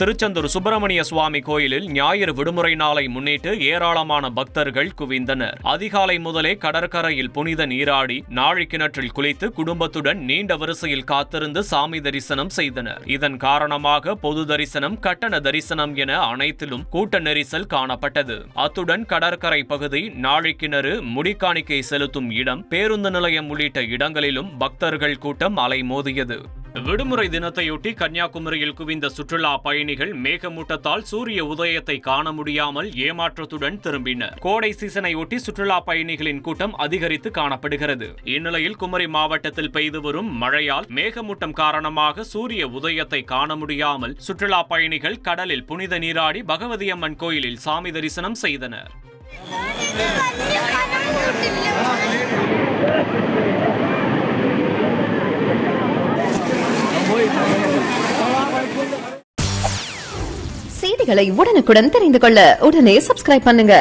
திருச்செந்தூர் சுப்பிரமணிய சுவாமி கோயிலில் ஞாயிறு விடுமுறை நாளை முன்னிட்டு ஏராளமான பக்தர்கள் குவிந்தனர். அதிகாலை முதலே கடற்கரையில் புனித நீராடி நாழிக்கிணற்றில் குளித்து குடும்பத்துடன் நீண்ட வரிசையில் காத்திருந்து சாமி தரிசனம் செய்தனர். இதன் காரணமாக பொது தரிசனம், கட்டண தரிசனம் என அனைத்திலும் கூட்ட நெரிசல் காணப்பட்டது. அத்துடன் கடற்கரை பகுதி, நாழிக்கிணறு, முடிக்காணிக்கை செலுத்தும் இடம், பேருந்து நிலையம் உள்ளிட்ட இடங்களிலும் பக்தர்கள் கூட்டம் அலைமோதியது. விடுமுறை தினத்தையொட்டி கன்னியாகுமரியில் குவிந்த சுற்றுலா பயணிகள் மேகமூட்டத்தால் சூரிய உதயத்தை காண முடியாமல் ஏமாற்றத்துடன் திரும்பினர். கோடை சீசனை ஒட்டி சுற்றுலா பயணிகளின் கூட்டம் அதிகரித்து காணப்படுகிறது. இந்நிலையில் குமரி மாவட்டத்தில் பெய்து வரும் மழையால் மேகமூட்டம் காரணமாக சூரிய உதயத்தை காண முடியாமல் சுற்றுலா பயணிகள் கடலில் புனித நீராடி பகவதி அம்மன் கோயிலில் சாமி தரிசனம் செய்தனர். செய்திகளை உடனுக்குடன் தெரிந்து கொள்ள உடனே சப்ஸ்கிரைப் பண்ணுங்க.